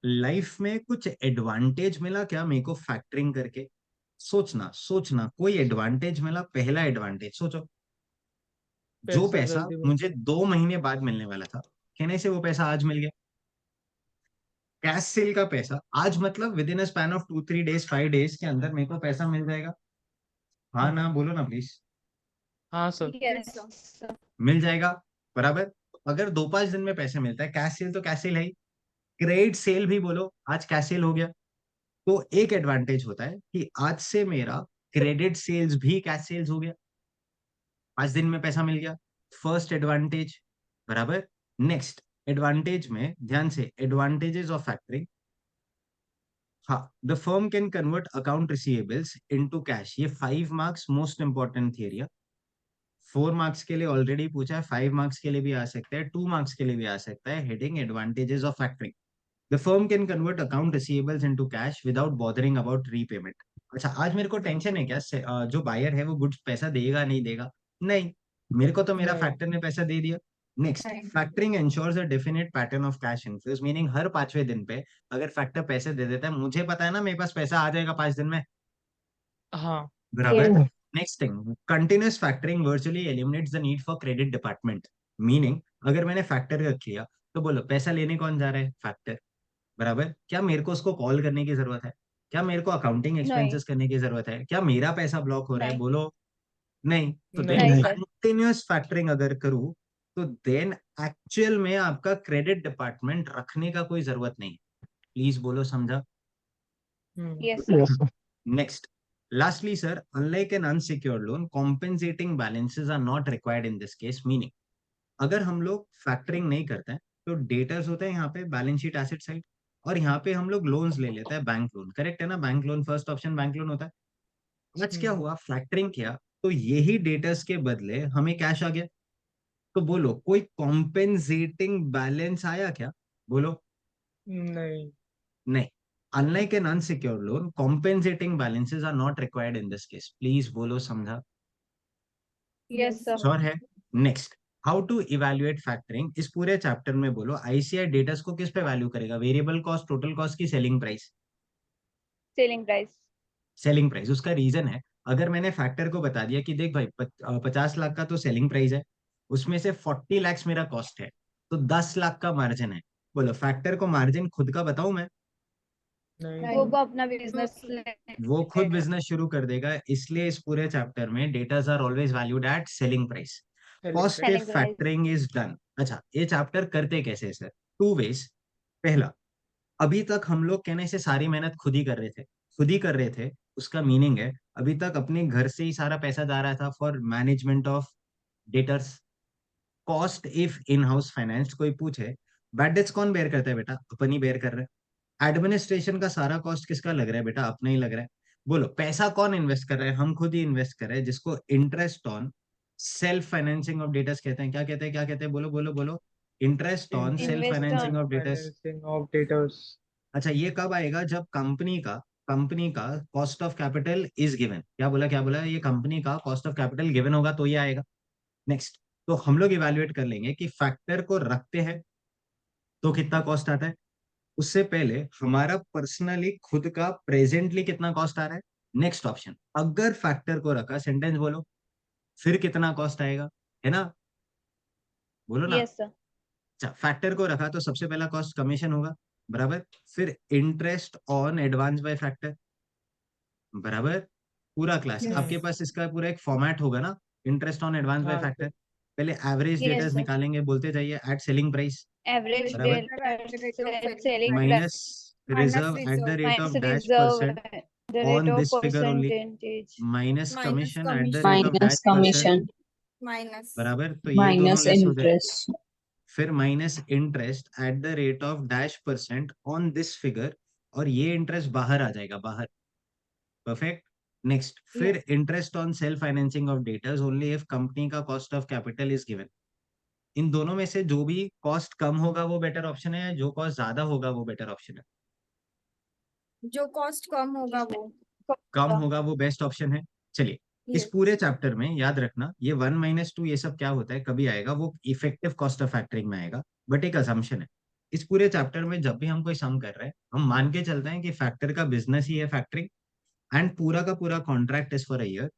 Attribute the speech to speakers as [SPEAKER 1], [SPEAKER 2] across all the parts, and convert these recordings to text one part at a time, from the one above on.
[SPEAKER 1] Life में कुछ advantage मिला क्या मेरे को फैक्टरिंग करके? सोचना सोचना, कोई एडवांटेज मिला? पहला एडवांटेज सोचो, जो
[SPEAKER 2] पैसा
[SPEAKER 1] पैसा
[SPEAKER 2] जल्दी
[SPEAKER 1] मुझे 2 महीने बाद मिलने वाला था, कहने से वो पैसा आज मिल गया। कैश सेल का पैसा आज, मतलब with in a span of 2-3 days 5 days के अंदर मेरे को पैसा मिल जाएगा। हाँ ना, बोलो ना प्लीज।
[SPEAKER 2] हाँ सर।
[SPEAKER 3] Yes sir.
[SPEAKER 1] मिल जाएगा, बराबर। अगर 2-5 दिन में पैसे मिलता है, कैश सेल तो कैश सेल है ही। क्रेडिट सेल भी बोलो, आज कैश सेल हो गया। तो एक एडवांटेज होता है कि आज से मेरा क्रेडिट सेल्स भी कैश सेल्स हो गया, 5 दिन में पैसा मिल गया। फर्स्ट एडवांटेज, बराबर। नेक्स्ट एडवांटेज में ध्यान से, एडवांटेजेस ऑफ फैक्टरिंग। हाँ, the firm can convert account receivables into cash. ये 5 marks most important theory. 4 marks के लिए ऑलरेडी पूछा है, 5 मार्क्स के लिए भी आ सकता है, 2 मार्क्स के लिए भी आ सकता है। Heading advantages of factoring. The firm can convert account receivables into cash without bothering about repayment. अच्छा, आज मेरे को टेंशन है क्या जो बायर है वो गुड्स पैसा देगा नहीं देगा? नहीं, मेरे को तो मेरा
[SPEAKER 2] नहीं।
[SPEAKER 1] फैक्टर ने पैसा दे दिया। नेक्स्ट,
[SPEAKER 3] नहीं।
[SPEAKER 1] Factoring insures a definite pattern of cash inflows, meaning हर 5वें दिन पे अगर फैक्टर पैसे दे देता है, मुझे पता है ना मेरे पास पैसा आ जाएगा 5 दिन में,
[SPEAKER 2] हाँ।
[SPEAKER 1] बराबर।
[SPEAKER 3] Yes.
[SPEAKER 1] Next thing, continuous factoring virtually eliminates the need for credit department. Meaning, अगर मैंने फैक्टर रख लिया तो बोलो पैसा लेने कौन जा रहा है? फैक्टर, बराबर। क्या मेरे को उसको कॉल करने की जरूरत है? क्या मेरे को अकाउंटिंग
[SPEAKER 3] नहीं।
[SPEAKER 1] एक्सपेंसेस करने की जरूरत है? क्या मेरा पैसा ब्लॉक हो रहा है?
[SPEAKER 3] नहीं।
[SPEAKER 1] बोलो। नहीं। तो देन
[SPEAKER 2] नहीं।
[SPEAKER 3] नहीं सर।
[SPEAKER 1] कंटिन्यूअस फैक्टरिंग अगर करूँ, तो देन एक्चुअल में आपका क्रेडिट डिपार्टमेंट रखने का कोई जरूरत नहीं। प्लीज बोलो, समझा?
[SPEAKER 3] Yes sir.
[SPEAKER 1] Next, lastly sir, unlike an unsecured loan, compensating balances are not required in this case, meaning अगर हम लोग फैक्टरिंग नहीं करते हैं तो डेटर्स होते हैं यहाँ पे बैलेंस शीट एसेट साइड, और यहाँ पे हम लोग लोन्स ले लेते हैं, बैंक लोन, करेक्ट है ना? Bank loan first option bank loan होता है। आज क्या
[SPEAKER 2] हम्म।
[SPEAKER 1] हुआ, फैक्टरिंग किया तो यही डेटर्स के बदले हमें कैश आ गया। तो बोलो कोई कॉम्पेंसेटिंग बैलेंस आया क्या? बोलो।
[SPEAKER 2] नहीं।
[SPEAKER 1] नहीं। Unlike an unsecured loan, compensating balances are not required in this case. Please बोलो, समझा?
[SPEAKER 3] Yes sir.
[SPEAKER 1] श्योर है? Next, how to evaluate factoring. इस पूरे चैप्टर में बोलो आईसीआई डेटर्स को किस पे वैल्यू करेगा? वेरिएबल कॉस्ट, टोटल कॉस्ट की selling price?
[SPEAKER 3] Selling price.
[SPEAKER 1] Selling price. उसका रीजन है, अगर मैंने फैक्टर को बता दिया कि देख भाई 50 लाख का तो सेलिंग प्राइस है, उसमें से 40 लाख मेरा कॉस्ट है, तो 10 लाख का मार्जिन है। बोलो फैक्टर को मार्जिन खुद का बताऊं मैं?
[SPEAKER 2] नहीं।
[SPEAKER 3] वो अपना बिजनेस
[SPEAKER 1] वो खुद
[SPEAKER 3] लेगा।
[SPEAKER 1] बिजनेस शुरू कर देगा, इसलिए इस पूरे चैप्टर में datas are always valued at selling price.
[SPEAKER 2] Selling
[SPEAKER 1] cost
[SPEAKER 2] price.
[SPEAKER 1] If
[SPEAKER 3] selling price.
[SPEAKER 1] Factoring is done. अच्छा, ये चैप्टर करते कैसे हैं, सर? 2 वेज। पहला, अभी तक हम लोग कहने से सारी मेहनत खुद ही कर रहे थे, खुद ही कर रहे थे। उसका मीनिंग है अभी तक अपने घर से ही सारा पैसा जा रहा था for management of debtors. Cost if in house finance, कोई पूछे बैड डेट्स कौन बेयर करता है? बेटा अपन ही बेयर कर रहे हैं। एडमिनिस्ट्रेशन का सारा कॉस्ट किसका लग रहा है? बेटा अपना ही लग रहा है। बोलो पैसा कौन इन्वेस्ट कर रहा है? हम खुद ही इन्वेस्ट कर रहे हैं, जिसको interest on self financing of debtors कहते हैं। क्या कहते हैं? क्या कहते हैं? बोलो बोलो बोलो। Interest on self
[SPEAKER 2] interest
[SPEAKER 3] invest
[SPEAKER 1] financing
[SPEAKER 3] on.
[SPEAKER 1] Of debtors.
[SPEAKER 2] Financing of debtors.
[SPEAKER 1] अच्छा, ये कब आएगा? जब कंपनी का cost of capital is given. क्या बोला? क्या बोला? ये कंपनी का कॉस्ट ऑफ कैपिटल गिवन होगा तो ये आएगा। नेक्स्ट, तो हम लोग इवेल्युएट कर लेंगे कि फैक्टर को रखते हैं तो कितना कॉस्ट आता है। उससे पहले हमारा पर्सनली खुद का प्रेजेंटली कितना कॉस्ट आ रहा है। नेक्स्ट ऑप्शन, अगर फैक्टर को रखा, सेंटेंस बोलो, फिर कितना कॉस्ट आएगा, है ना? बोलो ना।
[SPEAKER 3] Yes sir.
[SPEAKER 1] अच्छा, फैक्टर को रखा तो सबसे पहला कॉस्ट कमीशन होगा, बराबर। फिर interest on advance by factor, बराबर। पूरा क्लास
[SPEAKER 2] हम्म।
[SPEAKER 1] आपके पास इसका पूरा एक फॉर्मेट होगा ना, इंटरेस्ट ऑन एडवांस बाय
[SPEAKER 2] हाँ
[SPEAKER 1] फैक्टर।
[SPEAKER 2] सर।
[SPEAKER 1] पहले एवरेज
[SPEAKER 3] यस
[SPEAKER 1] डेटर्स
[SPEAKER 3] सर।
[SPEAKER 1] निकालेंगे, बोलते जाइए, एट सेलिंग प्राइस,
[SPEAKER 3] एवरेज
[SPEAKER 1] बराबर।
[SPEAKER 3] Selling
[SPEAKER 1] minus
[SPEAKER 3] price
[SPEAKER 1] reserve eight the rate
[SPEAKER 3] minus
[SPEAKER 1] of dash
[SPEAKER 3] reserve
[SPEAKER 1] percent
[SPEAKER 3] the rate
[SPEAKER 1] on
[SPEAKER 3] off
[SPEAKER 1] this figure only,
[SPEAKER 3] percentage
[SPEAKER 1] minus commission at the rate of
[SPEAKER 4] minus
[SPEAKER 1] dash percent,
[SPEAKER 4] commission
[SPEAKER 1] बराबर। तो ये दोनों
[SPEAKER 4] minus
[SPEAKER 1] less हो जाए।
[SPEAKER 4] Interest.
[SPEAKER 1] फिर minus interest at the rate of dash percent on this figure, और ये interest बाहर आ जाएगा, बाहर। परफेक्ट। नेक्स्ट, फिर interest on self financing of debtors only if company का cost of capital is given. इन दोनों में से जो भी कॉस्ट कम होगा वो बेटर ऑप्शन है, जो कॉस्ट ज्यादा होगा वो बेटर ऑप्शन है?
[SPEAKER 5] जो कॉस्ट कम होगा वो।
[SPEAKER 1] कम होगा वो बेस्ट ऑप्शन है। चलिए, इस
[SPEAKER 5] यस।
[SPEAKER 1] पूरे चैप्टर में याद रखना, ये 1 - 2 ये सब क्या होता है, कभी आएगा वो इफेक्टिव कॉस्ट ऑफ फैक्टरिंग में आएगा, बट एक असम्पशन है। इस पूरे चैप्टर में जब भी हम कोई सम कर रहे हैं, हम मान के चलते हैं कि फैक्टर का बिजनेस ही है फैक्टरिंग, एंड पूरा का पूरा contract is for a year.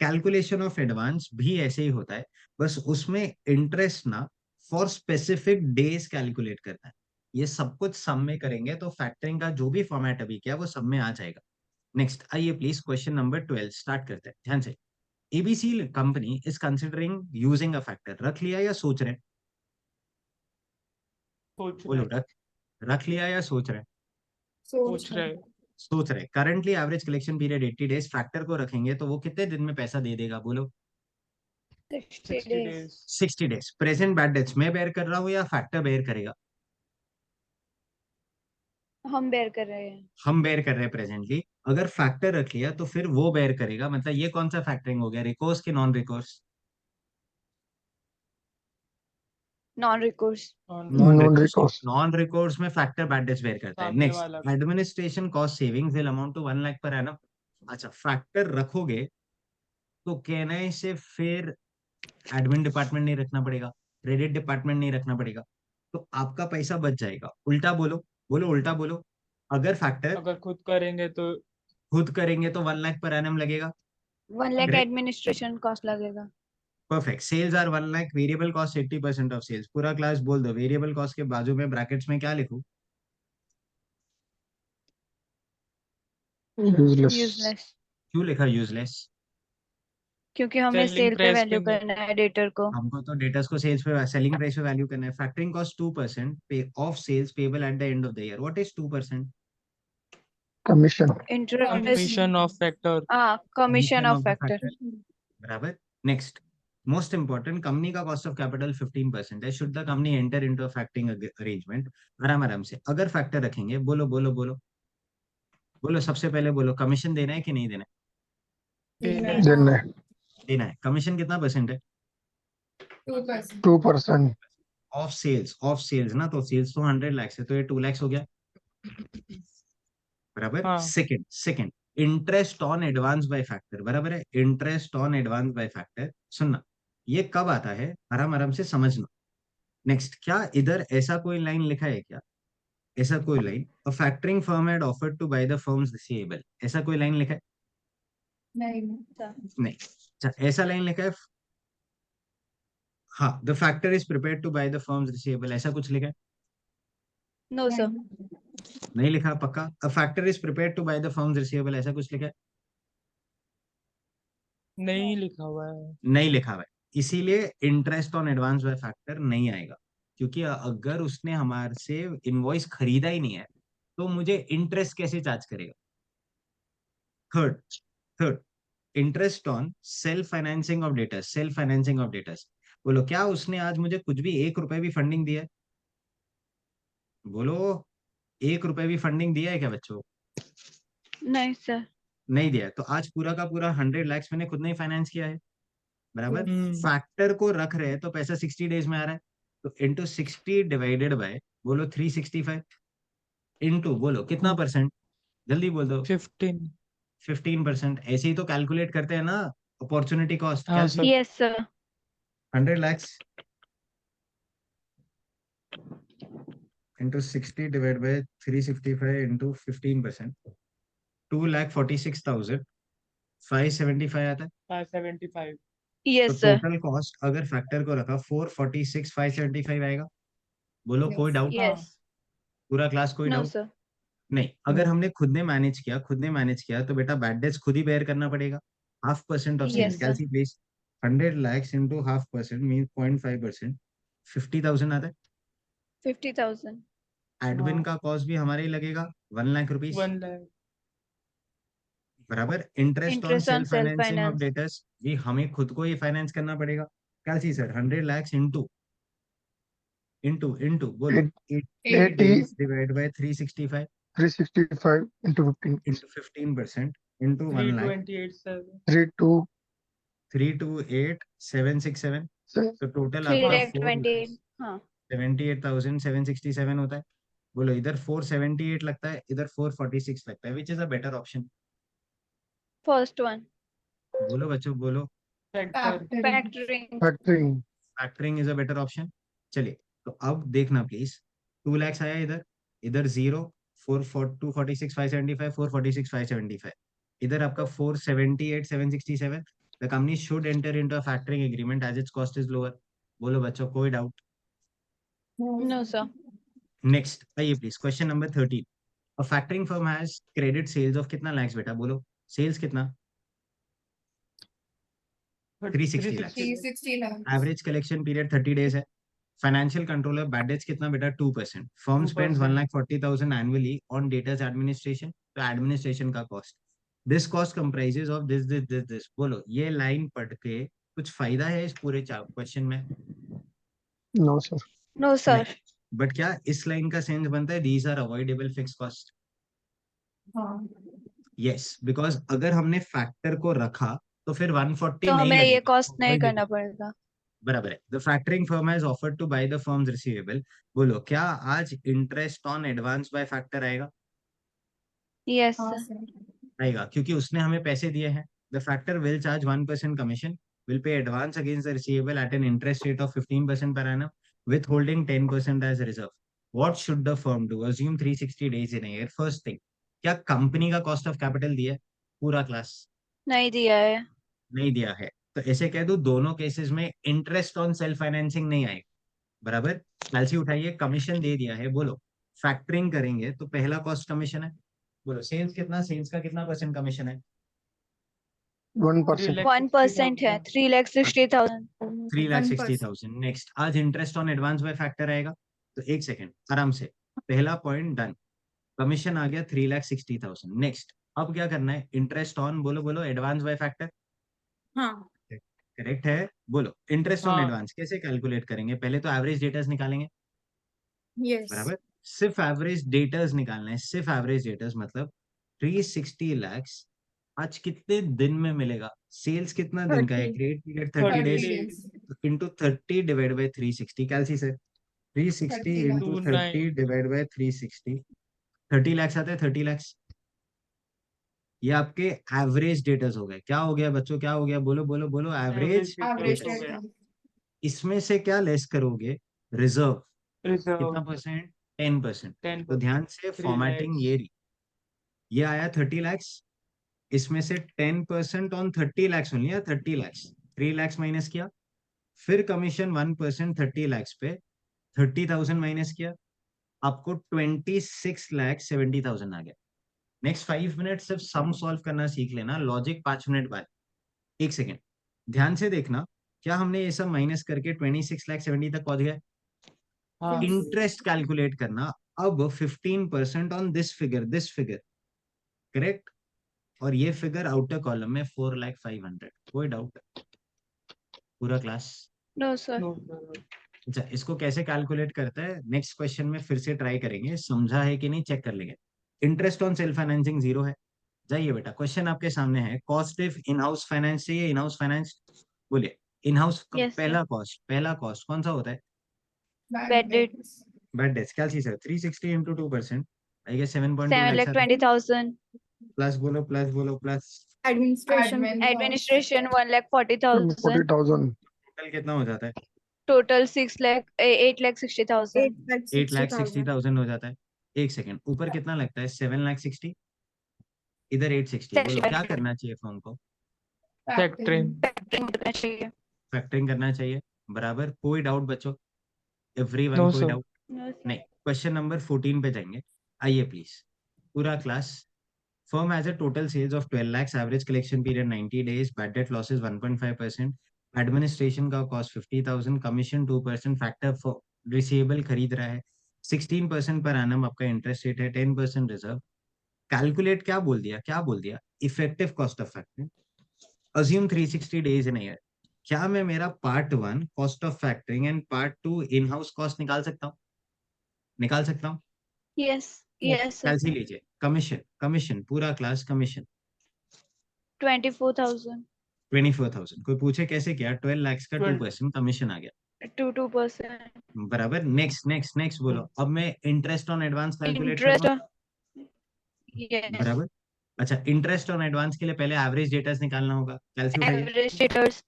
[SPEAKER 1] Calculation of advance भी ऐसे ही होता है, बस उसमें इंटरेस्ट ना फॉर स्पेसिफिक डेज कैलकुलेट करना है। ये सब कुछ सम में करेंगे तो फैक्टरिंग का जो भी फॉर्मेट अभी किया वो सब में आ जाएगा। नेक्स्ट आइए प्लीज, क्वेश्चन नंबर 12 स्टार्ट करते हैं ध्यान से। ABC company is considering using a factor, रख लिया या सोच रहे हैं?
[SPEAKER 2] सोच
[SPEAKER 1] बोलो,
[SPEAKER 2] रहे
[SPEAKER 1] रख लिया या सोच रहे हैं?
[SPEAKER 2] सोच रहे
[SPEAKER 1] सोच रहे। Currently average collection period 80 days, factor को रखेंगे तो वो कितने दिन में पैसा दे देगा बोलो?
[SPEAKER 3] 60
[SPEAKER 2] 60
[SPEAKER 3] days.
[SPEAKER 2] days
[SPEAKER 1] 60 days. Present bad debts मैं बेयर कर रहा हूँ या फैक्टर बेयर करेगा?
[SPEAKER 3] हम बेयर कर रहे हैं।
[SPEAKER 1] हम बेयर कर रहे हैं प्रेजेंटली। अगर फैक्टर रख लिया तो फिर वो बेयर करेगा, मतलब ये कौन सा फैक्टरिंग हो गया, रिकोर्स की non recourse?
[SPEAKER 3] Non recourse.
[SPEAKER 2] on
[SPEAKER 1] non
[SPEAKER 4] non
[SPEAKER 1] recourse.
[SPEAKER 4] Recourse.
[SPEAKER 1] Non recourse में फैक्टर बैड डेट्स बेयर करता है।
[SPEAKER 2] सामने
[SPEAKER 1] नेक्स्ट,
[SPEAKER 2] वाला
[SPEAKER 1] administration cost savings will amount to 1 lakh per annum. अच्छा, फैक्टर रखोगे तो कहने से फिर एडमिन डिपार्टमेंट नहीं रखना पड़ेगा, क्रेडिट डिपार्टमेंट नहीं रखना पड़ेगा, तो आपका पैसा बच जाएगा। उल्टा बोलो, बोलो उल्टा बोलो। अगर फैक्टर
[SPEAKER 2] अगर खुद करेंगे तो
[SPEAKER 1] खुद करेंगे तो 1 लाख पर एनम लगेगा।
[SPEAKER 3] 1 लाख
[SPEAKER 1] करेक्ट,
[SPEAKER 3] एडमिनिस्ट्रेशन कॉस्ट लगेगा।
[SPEAKER 1] Perfect. Sales are 1 lakh, variable cost 80% of sales. पूरा क्लास बोल दो, वेरिएबल कॉस्ट के बाजू में ब्रैकेट्स में क्या लिखूं?
[SPEAKER 4] यूजलेस।
[SPEAKER 3] यूजलेस,
[SPEAKER 1] क्यों लिखा यूजलेस?
[SPEAKER 3] क्योंकि हमें
[SPEAKER 2] सेलिंग
[SPEAKER 3] सेल पे
[SPEAKER 2] प्राइस
[SPEAKER 3] वैल्यू
[SPEAKER 2] पे नहीं
[SPEAKER 3] करना है डेटर को।
[SPEAKER 1] हमको तो डेटर्स को सेल्स पे, सेलिंग प्राइस पे वैल्यू करना है। फैक्टरिंग कॉस्ट 2% पे of sales payable at the end of the year. What is 2%?
[SPEAKER 4] Commission.
[SPEAKER 3] Interest,
[SPEAKER 2] commission of factor
[SPEAKER 3] हाँ, commission
[SPEAKER 1] commission
[SPEAKER 3] of
[SPEAKER 1] of the
[SPEAKER 3] factor.
[SPEAKER 1] Factor, बराबर। नेक्स्ट, मोस्ट इंपॉर्टेंट, कंपनी का cost of capital 15% है। Should the company enter into a factoring arrangement? आराम आराम से, अगर factor रखेंगे, बोलो बोलो बोलो बोलो, सबसे पहले बोलो, कमीशन देना है कि नहीं देना
[SPEAKER 2] देना
[SPEAKER 1] है?
[SPEAKER 2] है।
[SPEAKER 4] देना।
[SPEAKER 1] देना है। कमीशन कितना परसेंट है?
[SPEAKER 4] 2%।
[SPEAKER 1] ऑफ सेल्स, ऑफ सेल्स ना, तो सेल्स तो 100 लाख है, तो ये 2 लाख हो गया, बराबर।
[SPEAKER 2] हाँ
[SPEAKER 1] second, second, interest on advance by factor, बराबर है। Interest on advance by factor, सुनना, ये कब आता है, आराम आराम से समझना। नेक्स्ट, क्या इधर ऐसा कोई लाइन लिखा है क्या? ऐसा कोई line, a factoring firm had offered to buy the firm's receivable, ऐसा कोई लाइन लिखा है? नहीं। अच्छा, ऐसा लाइन लिखा है, हाँ, the factor is prepared to buy the firm's receivable, ऐसा कुछ लिखा है?
[SPEAKER 3] No sir.
[SPEAKER 1] नहीं लिखा पक्का? A factor is prepared to buy the firm's receivable, ऐसा कुछ लिखा है?
[SPEAKER 2] नहीं लिखा हुआ है।
[SPEAKER 1] नहीं लिखा हुआ है, इसीलिए interest on advance by factor नहीं आएगा। क्योंकि अगर उसने हमारे से इनवॉइस खरीदा ही नहीं है तो मुझे इंटरेस्ट कैसे चार्ज करेगा? Third, third, interest on self financing of debtors, self financing of debtors. बोलो, क्या उसने आज मुझे कुछ भी 1 रुपए भी फंडिंग दिया है? बोलो, 1 रुपए भी फंडिंग दिया है क्या बच्चों?
[SPEAKER 3] नहीं सर।
[SPEAKER 1] नहीं दिया है। तो आज पूरा का पूरा 100 लाख मैंने खुद नहीं फाइनेंस किया है, बराबर।
[SPEAKER 2] हम्म
[SPEAKER 1] फैक्टर को रख रहे हैं तो पैसा 60 डेज में आ रहा है, तो इंटू 60 डिवाइडेड बाय, बोलो 365, इंटू बोलो कितना परसेंट, जल्दी बोल दो।
[SPEAKER 2] 15।
[SPEAKER 1] 15%। ऐसे ही तो कैलकुलेट करते हैं ना, अपॉर्चुनिटी कॉस्ट
[SPEAKER 2] हाँ sir.
[SPEAKER 3] Yes sir.
[SPEAKER 1] 100 lakhs into 60 divide by 365 into 15%, 2,46,575 आता है।
[SPEAKER 2] 575।
[SPEAKER 1] तो
[SPEAKER 3] यस सर।
[SPEAKER 1] टोटल कॉस्ट अगर फैक्टर को रखा 446,575 आएगा। बोलो कोई डाउट?
[SPEAKER 2] हाँ
[SPEAKER 3] यस।
[SPEAKER 1] पूरा क्लास कोई
[SPEAKER 3] नो
[SPEAKER 1] डाउट?
[SPEAKER 3] सर।
[SPEAKER 1] नहीं।
[SPEAKER 2] नो।
[SPEAKER 1] अगर हमने खुद ने मैनेज किया, खुद ने मैनेज किया, तो बेटा बैड डेट्स खुद ही बेयर करना पड़ेगा। 0.5% of sales,
[SPEAKER 3] yes sir.
[SPEAKER 1] Calci please. 100 lakhs into 0.5% mean 0.5%, 50,000 आता
[SPEAKER 3] 50,000।
[SPEAKER 1] है। एडमिन का कॉस्ट भी हमारे ही लगेगा, 1 लाख रुपीज,
[SPEAKER 2] 1 लाख।
[SPEAKER 1] बराबर। Interest on
[SPEAKER 3] interest on
[SPEAKER 1] self
[SPEAKER 3] self
[SPEAKER 1] financing of
[SPEAKER 3] finance.
[SPEAKER 1] Debtors, ये हमें खुद को ही फाइनेंस करना पड़ेगा। कैलसी sir, 100 lakhs into into into बोलो, 80
[SPEAKER 4] 80।
[SPEAKER 1] Days divide by 365
[SPEAKER 4] 365 into 15।
[SPEAKER 1] Into 15% into 1 lakh,
[SPEAKER 2] 328 sir.
[SPEAKER 4] 32।
[SPEAKER 1] 328,767। तो टोटल
[SPEAKER 3] थ्री
[SPEAKER 1] आपका
[SPEAKER 2] हाँ
[SPEAKER 3] लैख
[SPEAKER 1] 4
[SPEAKER 3] ट्वेंटी
[SPEAKER 1] लाख
[SPEAKER 3] एट हाँ।
[SPEAKER 1] 78,767 होता है। बोलो, इधर 478 लगता है, इधर 446 लगता है, which is a better option?
[SPEAKER 3] First one.
[SPEAKER 1] बोलो बच्चों बोलो।
[SPEAKER 2] Factor.
[SPEAKER 3] Factoring.
[SPEAKER 4] Factoring.
[SPEAKER 1] Factoring is a better option. चलिए, तो अब देखना प्लीज, 2 lakhs आया इधर, इधर 0, 246 575, 446 575, इधर आपका 478 767. The company should enter into a factoring agreement as its cost is lower. बोलो बच्चों, कोई डाउट?
[SPEAKER 3] No, sir.
[SPEAKER 1] नेक्स्ट आइए please, question number 13. A factoring firm has credit sales of कितना लैक्स बेटा, बोलो सेल्स कितना? 360 lakhs.
[SPEAKER 5] 360 lakhs.
[SPEAKER 1] Average collection period 30 days है. Financial controller bad debts कितना बेटा? 2%. Firm spends 1,40,000 annually on datas administration. तो administration का cost, this cost comprises of this this this this. बोलो ये लाइन पढ़ के कुछ फायदा है इस पूरे क्वेश्चन में?
[SPEAKER 4] No, sir.
[SPEAKER 3] No, sir.
[SPEAKER 1] But क्या इस लाइन का सेंस बनता है these are avoidable fix cost?
[SPEAKER 5] हाँ.
[SPEAKER 1] यस, बिकॉज अगर हमने फैक्टर को रखा तो फिर 140
[SPEAKER 3] तो
[SPEAKER 1] नहीं
[SPEAKER 3] हमें ये
[SPEAKER 1] लगेगा.
[SPEAKER 3] कॉस्ट नहीं
[SPEAKER 1] Avoidable.
[SPEAKER 3] करना पड़ेगा.
[SPEAKER 1] बराबर है. The factoring firm has offered to buy the firm's receivable. बोलो क्या आज interest on advance by factor आएगा?
[SPEAKER 3] Yes,
[SPEAKER 5] हाँ
[SPEAKER 3] sir.
[SPEAKER 5] सर.
[SPEAKER 1] आएगा, क्योंकि उसने हमें पैसे दिए हैं. The factor will charge 1% commission, will pay advance against the receivable at an interest rate of 15% per annum, with holding 10% as reserve. What should the firm do? Assume 360 days in a year. First thing, क्या company का cost of capital दिया है? पूरा class
[SPEAKER 3] नहीं दिया है.
[SPEAKER 1] नहीं दिया है. तो ऐसे कह दो दोनों केसेस में इंटरेस्ट ऑन सेल्फ फाइनेंसिंग नहीं आएगा. बराबर. कैलसी उठाइए, कमीशन दे दिया है. बोलो फैक्टरिंग करेंगे तो पहला कॉस्ट कमीशन है. बोलो सेल्स कितना, सेल्स का कितना परसेंट कमीशन है?
[SPEAKER 4] 1%.
[SPEAKER 3] 1% है. 3,60,000.
[SPEAKER 1] 3,60,000. नेक्स्ट, आज interest on advance by factor आएगा. तो एक सेकेंड आराम से, पहला पॉइंट डन. कमीशन आ गया 3,60,000. नेक्स्ट, अब क्या करना है? इंटरेस्ट ऑन, बोलो बोलो, एडवांस बाय फैक्टर.
[SPEAKER 5] हाँ.
[SPEAKER 1] करेक्ट है. बोलो इंटरेस्ट ऑन
[SPEAKER 2] हाँ.
[SPEAKER 1] एडवांस कैसे कैलकुलेट करेंगे? पहले तो एवरेज डेटर्स निकालेंगे.
[SPEAKER 5] यस.
[SPEAKER 1] बराबर. सिर्फ एवरेज डेटर्स निकालना है, सिर्फ एवरेज डेटर्स. मतलब 360 lakhs आज कितने दिन में मिलेगा? सेल्स कितना दिन का है?
[SPEAKER 5] 30.
[SPEAKER 1] Credit period 30
[SPEAKER 2] 30
[SPEAKER 1] days.
[SPEAKER 2] days.
[SPEAKER 1] Into 30 divide by 360. Calci sir 360
[SPEAKER 5] 30
[SPEAKER 1] into 30 divide by 360. 30 lakhs आता है. 30 lakhs ये आपके एवरेज डेटर्स हो गए. क्या हो गया बच्चों, क्या हो गया? बोलो बोलो बोलो. एवरेज
[SPEAKER 5] एवरेज
[SPEAKER 2] हो गया.
[SPEAKER 5] डेटा.
[SPEAKER 1] इसमें से क्या लेस करोगे? रिजर्व. कितना
[SPEAKER 2] रिजर्व
[SPEAKER 1] परसेंट? 10%.
[SPEAKER 2] 10.
[SPEAKER 1] तो ध्यान से
[SPEAKER 2] 3
[SPEAKER 1] फॉर्मेटिंग
[SPEAKER 2] lakhs.
[SPEAKER 1] ये रही. ये आया 30 lakhs. इसमें से 10% ऑन 30 lakhs सुन लिया. 30 lakhs 3 lakhs माइनस किया. फिर कमीशन 1% 30 lakhs पे 30,000 माइनस किया. आपको 26,70,000 आ गया. नेक्स्ट 5 मिनट सिर्फ सम सॉल्व करना सीख लेना. लॉजिक 5 मिनट बाद. एक सेकेंड ध्यान से देखना. क्या हमने ये सब माइनस करके 26,70,000 तक पहुंच गए?
[SPEAKER 2] हाँ.
[SPEAKER 1] इंटरेस्ट कैलकुलेट करना. अब 15% ऑन दिस फिगर. करेक्ट. और ये फिगर आउटर कॉलम में 4,05,000. कोई डाउट? पूरा class.
[SPEAKER 3] No, sir.
[SPEAKER 2] No, sir.
[SPEAKER 1] अच्छा, इसको कैसे कैलकुलेट करता है नेक्स्ट क्वेश्चन में फिर से ट्राई करेंगे. समझा है कि नहीं चेक कर लेंगे. इंटरेस्ट ऑन सेल्फ फाइनेंसिंग 0 है. जाइए बेटा, क्वेश्चन आपके सामने है. Cost if in house finance चाहिए. इन हाउस फाइनेंस बोलिए. In house
[SPEAKER 3] Yes, sir.
[SPEAKER 1] पहला कॉस्ट कौन सा होता है?
[SPEAKER 3] Bad debt.
[SPEAKER 1] Bad debts. क्या चीज है? 360 into 2%. I guess 7.2 lakhs.
[SPEAKER 3] 7,20,000.
[SPEAKER 1] Plus बोलो प्लस बोलो प्लस.
[SPEAKER 5] एडमिनिस्ट्रेशन.
[SPEAKER 3] Administration 1,40,000.
[SPEAKER 4] 40,000.
[SPEAKER 1] टोटल कितना हो जाता है?
[SPEAKER 3] Total 8,60,000.
[SPEAKER 1] 8,60,000 हो जाता है. एक सेकंड, ऊपर कितना लगता है? 7,60,000. इधर 860. बोलो क्या करना चाहिए फर्म को?
[SPEAKER 2] Factoring.
[SPEAKER 3] Factoring करना चाहिए.
[SPEAKER 1] फैक्टरिंग करना चाहिए. बराबर. कोई डाउट बच्चों? एवरीवन
[SPEAKER 2] No,
[SPEAKER 1] कोई
[SPEAKER 2] sir.
[SPEAKER 1] डाउट?
[SPEAKER 3] No, sir.
[SPEAKER 1] नहीं. क्वेश्चन नंबर 14 पे जाएंगे. आइए प्लीज पूरा class. Firm has a total sales of 12 lakhs. Average collection period 90 days. Bad debt losses 1.5%. Administration का cost 50,000. Commission 2%. Factor for receivable खरीद रहा है. 16% पर एनम आपका इंटरेस्ट रेट है. 10% रिजर्व. कैलकुलेट क्या बोल दिया? Effective cost of factoring. Assume 360 days in year. क्या मैं मेरा part 1 cost of factoring and part 2 in house cost निकाल सकता हूँ?
[SPEAKER 3] Yes. Yes, sir.
[SPEAKER 1] कैलसी लीजिए. कमीशन पूरा क्लास. कमीशन
[SPEAKER 3] 24,000.
[SPEAKER 1] 24,000. कोई पूछे कैसे किया? 12 lakhs का
[SPEAKER 2] 12.
[SPEAKER 1] 2% कमीशन आ गया.
[SPEAKER 3] 2%.
[SPEAKER 1] बराबर. नेक्स्ट बोलो. अब मैं interest on advance calculate
[SPEAKER 3] Interest.
[SPEAKER 1] करूंगा.
[SPEAKER 3] Yes.
[SPEAKER 1] बराबर. अच्छा, इंटरेस्ट ऑन एडवांस के लिए पहले एवरेज डेटर्स निकालना होगा. कैलसी उठाइए.
[SPEAKER 3] Average debtors.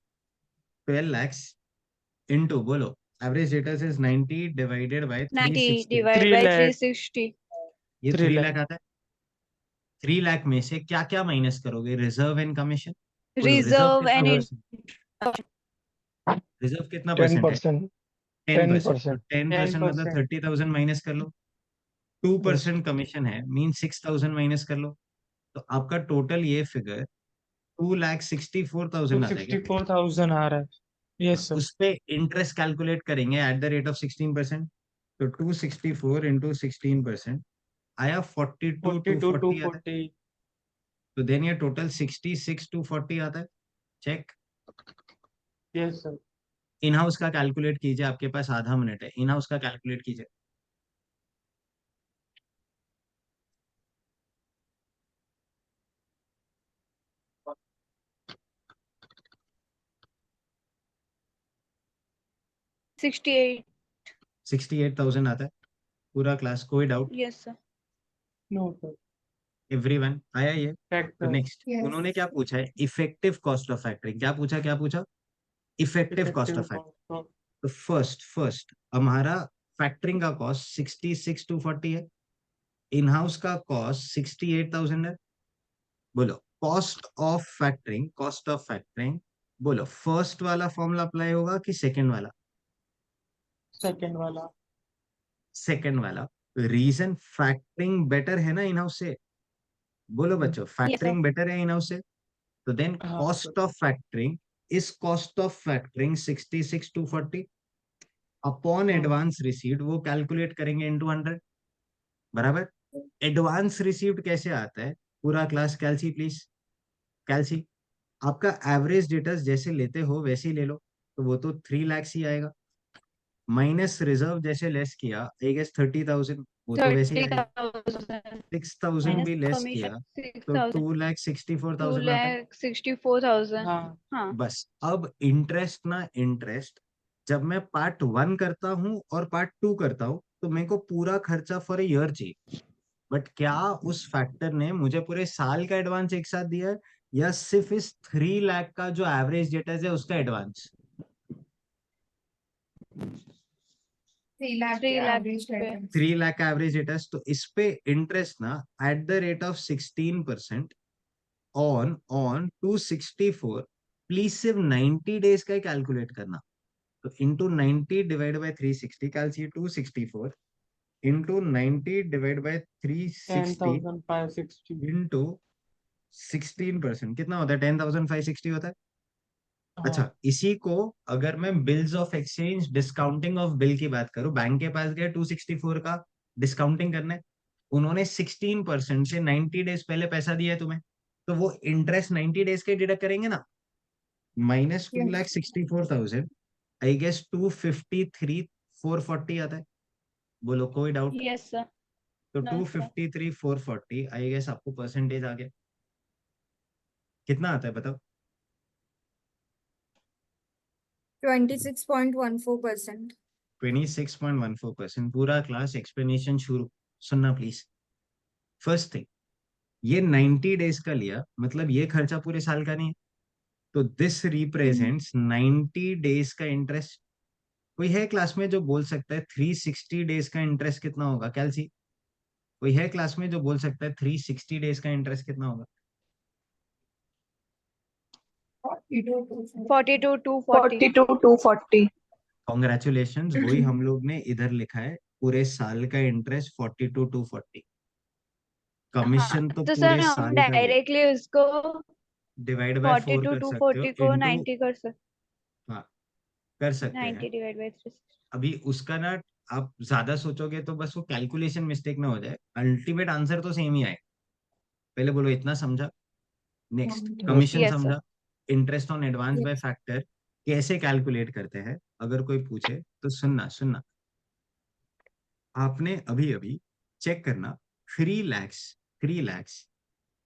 [SPEAKER 1] 12 lakhs इंटू बोलो average debtors is 90 divided by
[SPEAKER 3] 90
[SPEAKER 1] 360।
[SPEAKER 3] divided
[SPEAKER 2] 3
[SPEAKER 3] by
[SPEAKER 2] lakh
[SPEAKER 3] 360.
[SPEAKER 1] ये
[SPEAKER 2] 3
[SPEAKER 1] 3
[SPEAKER 2] lakh
[SPEAKER 1] लाख आता है। 3 लाख में से क्या क्या माइनस करोगे? Reserve and commission. बोलो रिजर्व
[SPEAKER 3] Reserve
[SPEAKER 1] कितना
[SPEAKER 3] and
[SPEAKER 1] परसेंट? रिजर्व कितना
[SPEAKER 4] टेन
[SPEAKER 1] परसेंट है?
[SPEAKER 4] परसेंट
[SPEAKER 1] 10%। तो
[SPEAKER 4] 10%।
[SPEAKER 1] 10% मतलब
[SPEAKER 2] 10%।
[SPEAKER 1] 30,000 माइनस कर लो।
[SPEAKER 4] यस
[SPEAKER 1] 2% कमीशन है, मीन 6,000 माइनस कर लो। तो आपका टोटल ये फिगर 2,64,000 आता है क्या?
[SPEAKER 2] 264,000 आ रहा है। Yes sir.
[SPEAKER 1] उस पे इंटरेस्ट कैलकुलेट करेंगे एट द रेट ऑफ 16%। तो 264 इंटू 16% आया 42,240 आता है।
[SPEAKER 2] 42,240।
[SPEAKER 1] तो देन ये टोटल 66,240 आता है। Check.
[SPEAKER 2] Yes sir.
[SPEAKER 1] In house का कैलकुलेट कीजिए, आपके पास आधा मिनट है, इन हाउस का कैलकुलेट कीजिए।
[SPEAKER 3] $68.
[SPEAKER 1] 68,000 आता है पूरा क्लास। कोई doubt?
[SPEAKER 3] Yes, sir.
[SPEAKER 2] No sir.
[SPEAKER 1] Everyone आया ये? तो
[SPEAKER 2] फैक्टर।
[SPEAKER 1] Next
[SPEAKER 5] Yes.
[SPEAKER 1] उन्होंने क्या पूछा है? Effective cost of factoring. क्या पूछा, क्या पूछा? Effective cost
[SPEAKER 2] effective
[SPEAKER 1] of factoring.
[SPEAKER 2] Cost of.
[SPEAKER 1] तो फर्स्ट हमारा फैक्टरिंग का कॉस्ट 66,240 है। इन हाउस का कॉस्ट 68,000 है। बोलो cost of factoring, cost of factoring. बोलो फर्स्ट वाला फॉर्मूला अप्लाई होगा कि सेकंड वाला?
[SPEAKER 2] सेकंड वाला।
[SPEAKER 1] सेकंड वाला। रीजन फैक्टरिंग बेटर है ना इन हाउस से। बोलो बच्चों
[SPEAKER 3] Yes, sir.
[SPEAKER 1] फैक्टरिंग बेटर है इन हाउस से। तो देन
[SPEAKER 2] हाँ sir.
[SPEAKER 1] Cost of factoring is cost of factoring 66,240 upon advance received, वो कैलकुलेट करेंगे इनटू 100। बराबर। एडवांस रिसीव्ड कैसे आता है? पूरा क्लास कैलसी प्लीज, कैलसी। आपका एवरेज डेटर्स जैसे लेते हो वैसे ही ले लो, तो वो तो 3 लाख ही आएगा। माइनस रिजर्व जैसे लेस किया, आई गेस 30,000, वो तो वैसे ही आएगा।
[SPEAKER 3] 30,000
[SPEAKER 1] 6,000
[SPEAKER 3] minus
[SPEAKER 1] भी लेस
[SPEAKER 3] commission
[SPEAKER 1] किया तो
[SPEAKER 3] 6,000.
[SPEAKER 1] 2,64,000 आता है।
[SPEAKER 3] 2,64,000.
[SPEAKER 2] हाँ
[SPEAKER 3] हाँ.
[SPEAKER 1] बस अब इंटरेस्ट ना इंटरेस्ट, जब मैं पार्ट 1 करता हूँ और पार्ट 2 करता हूँ तो मेरे को पूरा खर्चा फॉर ए ईयर चाहिए। बट क्या उस फैक्टर ने मुझे पूरे साल का एडवांस एक साथ दिया है, या सिर्फ इस 3 लाख का जो एवरेज डेटर्स है उसका एडवांस?
[SPEAKER 5] 3 lakh
[SPEAKER 3] 3 lakh
[SPEAKER 5] average
[SPEAKER 3] पे.
[SPEAKER 5] returns.
[SPEAKER 1] 3 लाख का एवरेज डेटर्स। तो इस पे इंटरेस्ट ना at the rate of 16% on 264। Please सिर्फ 90 डेज का ही कैलकुलेट करना। तो into 90 divide by 360, calci 264 into 90 divide by 360
[SPEAKER 2] 10,560।
[SPEAKER 1] Into 16%, कितना होता है? 10,560 होता है। अच्छा,
[SPEAKER 2] हाँ
[SPEAKER 1] इसी को अगर मैं bills of exchange discounting of bill की बात करूं, बैंक के पास गए 264 का डिस्काउंटिंग करने, उन्होंने 16% से 90 डेज पहले पैसा दिया है तुम्हें, तो वो इंटरेस्ट 90 डेज के डिडक्ट करेंगे ना। Minus two
[SPEAKER 5] Yes.
[SPEAKER 1] Lakh 64,000, I guess 253,440 आता है। बोलो कोई डाउट?
[SPEAKER 3] Yes, sir.
[SPEAKER 1] तो
[SPEAKER 3] No, sir.
[SPEAKER 1] 253,440 आई गेस आपको परसेंटेज आ गया। कितना आता है बताओ?
[SPEAKER 5] 26.14%.
[SPEAKER 1] 26.14%। पूरा क्लास एक्सप्लेनेशन शुरू सुनना प्लीज। फर्स्ट थिंग, ये 90 डेज का लिया, मतलब ये खर्चा पूरे साल का नहीं है। तो दिस रिप्रेजेंट्स 90 डेज का इंटरेस्ट। कोई है क्लास में जो बोल सकता है 360 डेज का इंटरेस्ट कितना होगा? कैलसी, कोई है क्लास में जो बोल सकता है 360 डेज का इंटरेस्ट कितना होगा?
[SPEAKER 5] 42%.
[SPEAKER 3] 42,240.
[SPEAKER 6] 42,240.
[SPEAKER 1] कॉन्ग्रेचुलेशन, वही हम लोग ने इधर लिखा है, पूरे साल का इंटरेस्ट 42,240।
[SPEAKER 3] हाँ,
[SPEAKER 1] कमीशन तो
[SPEAKER 3] तो
[SPEAKER 1] पूरे
[SPEAKER 3] सर हम
[SPEAKER 1] साल का गया,
[SPEAKER 3] डायरेक्टली उसको
[SPEAKER 1] डिवाइड बाय 4
[SPEAKER 3] 42
[SPEAKER 1] कर सकते हो
[SPEAKER 3] 240 को
[SPEAKER 1] इंटू।
[SPEAKER 3] 90 कर सकते.
[SPEAKER 1] हाँ, कर सकते हैं।
[SPEAKER 3] 90 डिवाइड बाय 360.
[SPEAKER 1] अभी उसका ना, आप ज्यादा सोचोगे तो बस वो कैलकुलेशन मिस्टेक ना हो जाए, अल्टीमेट आंसर तो सेम ही आए। पहले बोलो इतना समझा। Next commission
[SPEAKER 3] Yes, sir.
[SPEAKER 1] समझा। Interest on advance by
[SPEAKER 5] Yes.
[SPEAKER 1] Factor कैसे कैलकुलेट करते हैं, अगर कोई पूछे तो सुनना सुनना। आपने अभी अभी चेक करना, 3 लैक्स, 3 लैक्स,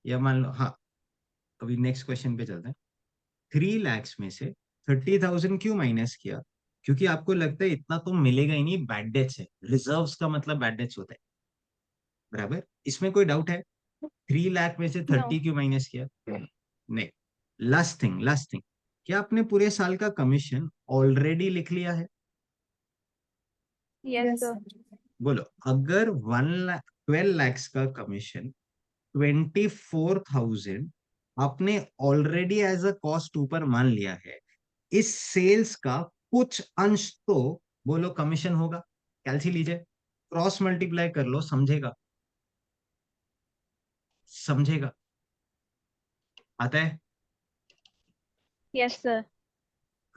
[SPEAKER 1] या मान लो, हाँ अभी नेक्स्ट क्वेश्चन पे चलते हैं। 3 लैक्स में से 30,000 क्यों माइनस किया? क्योंकि आपको लगता है इतना तो मिलेगा ही नहीं, बैड डेट्स है। रिजर्व्स का मतलब बैड डेट्स होता है। बराबर, इसमें कोई डाउट है? 3 लाख में से
[SPEAKER 3] No.
[SPEAKER 1] 30 क्यों माइनस किया? नहीं। लास्ट थिंग, लास्ट थिंग, क्या आपने पूरे साल का कमीशन ऑलरेडी लिख लिया है?
[SPEAKER 3] Yes, sir.
[SPEAKER 1] बोलो अगर 12 lakhs का कमीशन 24,000 आपने ऑलरेडी एज अ कॉस्ट ऊपर मान लिया है, इस सेल्स का कुछ अंश तो बोलो कमीशन होगा। कैलसी लीजिए, क्रॉस मल्टीप्लाई कर लो, समझेगा समझेगा, आता है।
[SPEAKER 3] Yes, sir.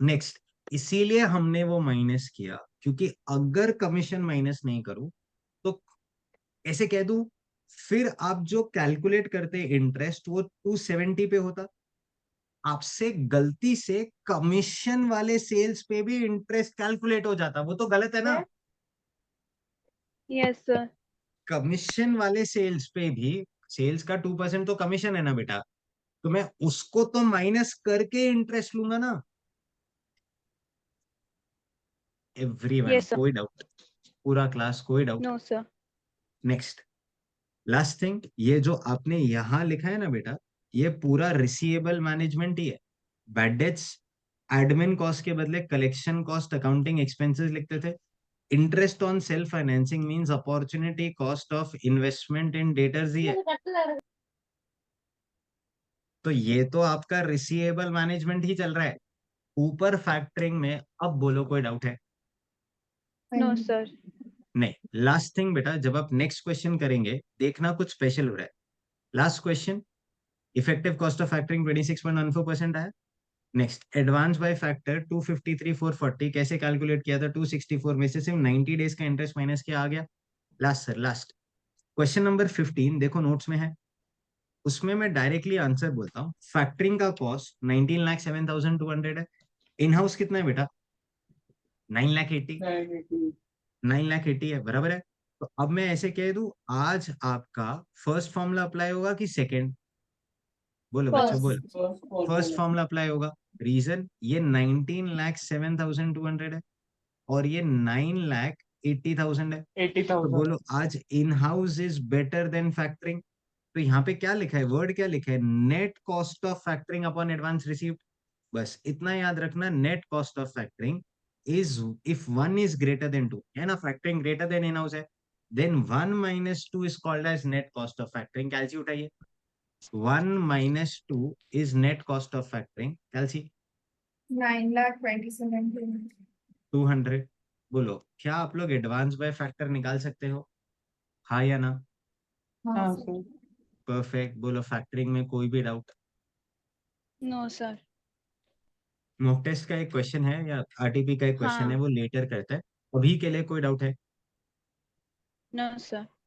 [SPEAKER 1] नेक्स्ट, इसीलिए हमने वो माइनस किया, क्योंकि अगर कमीशन माइनस नहीं करूं तो ऐसे कह दूं, फिर आप जो कैलकुलेट करते इंटरेस्ट वो 270 पे होता, आपसे गलती से कमीशन वाले सेल्स पे भी इंटरेस्ट कैलकुलेट हो जाता, वो तो गलत है ना।
[SPEAKER 3] Yes, sir.
[SPEAKER 1] कमीशन वाले सेल्स पे भी, सेल्स का 2% तो कमीशन है ना बेटा, तो मैं उसको तो माइनस करके इंटरेस्ट लूंगा ना। Everyone,
[SPEAKER 3] Yes, sir.
[SPEAKER 1] कोई डाउट? पूरा क्लास कोई doubt?
[SPEAKER 3] No, sir.
[SPEAKER 1] Next, last thing, ये जो आपने यहां लिखा है ना बेटा, ये पूरा रिसीवेबल मैनेजमेंट ही है। बैड डेट्स एडमिन कॉस्ट के बदले कलेक्शन कॉस्ट, अकाउंटिंग एक्सपेंसेस लिखते थे। Interest on self financing means opportunity cost of investment in debtors ही है। तो ये तो आपका रिसीवेबल मैनेजमेंट ही चल रहा है, ऊपर फैक्टरिंग में। अब बोलो कोई डाउट है?
[SPEAKER 3] No, sir.
[SPEAKER 1] नहीं। लास्ट थिंग बेटा, जब आप नेक्स्ट क्वेश्चन करेंगे देखना कुछ स्पेशल हो रहा है। Last question, effective cost of factoring 26.14% आया। नेक्स्ट, एडवांस बाय फैक्टर 253,440 कैसे कैलकुलेट किया था? 264 में से सिर्फ 90 डेज का इंटरेस्ट माइनस किया, आ गया। Last sir, last question number 15 देखो नोट्स में है, उसमें मैं डायरेक्टली आंसर बोलता हूँ। फैक्टरिंग का कॉस्ट 19,07,200 है। इन हाउस कितना है बेटा? 9,80,000।
[SPEAKER 2] 980.
[SPEAKER 1] 9,80,000 है, बराबर है। तो अब मैं ऐसे कह दूं, आज आपका फर्स्ट फॉर्मूला अप्लाई होगा कि सेकंड? बोलो बच्चों, बोलो। First
[SPEAKER 2] First.
[SPEAKER 1] फॉर्मूला अप्लाई होगा। रीजन, ये 19,07,200 है और ये 9,80,000 है। तो
[SPEAKER 2] 80,000.
[SPEAKER 1] बोलो आज in house is better than factoring. तो यहाँ पे क्या लिखा है, वर्ड क्या लिखा है? Net cost of factoring upon advance received. बस इतना याद रखना, net cost of factoring is if one is greater than two, है ना, factoring greater than in house है, then 1 - 2 is called as net cost of factoring. कैलसी उठाइए, 1 - 2 is net cost of factoring. कैलसी
[SPEAKER 5] 9,27,200.
[SPEAKER 1] 200। बोलो क्या आप लोग एडवांस बाय फैक्टर निकाल सकते हो, हाँ या ना?
[SPEAKER 5] हाँ
[SPEAKER 2] हाँ
[SPEAKER 5] सर.
[SPEAKER 2] सर.
[SPEAKER 1] परफेक्ट। बोलो फैक्टरिंग में कोई भी doubt?
[SPEAKER 3] No, sir.
[SPEAKER 1] Mock test का एक क्वेश्चन है या आरटीपी का एक क्वेश्चन है,
[SPEAKER 3] हाँ.
[SPEAKER 1] वो लेटर करता है। अभी के लिए कोई डाउट है?
[SPEAKER 3] No, sir.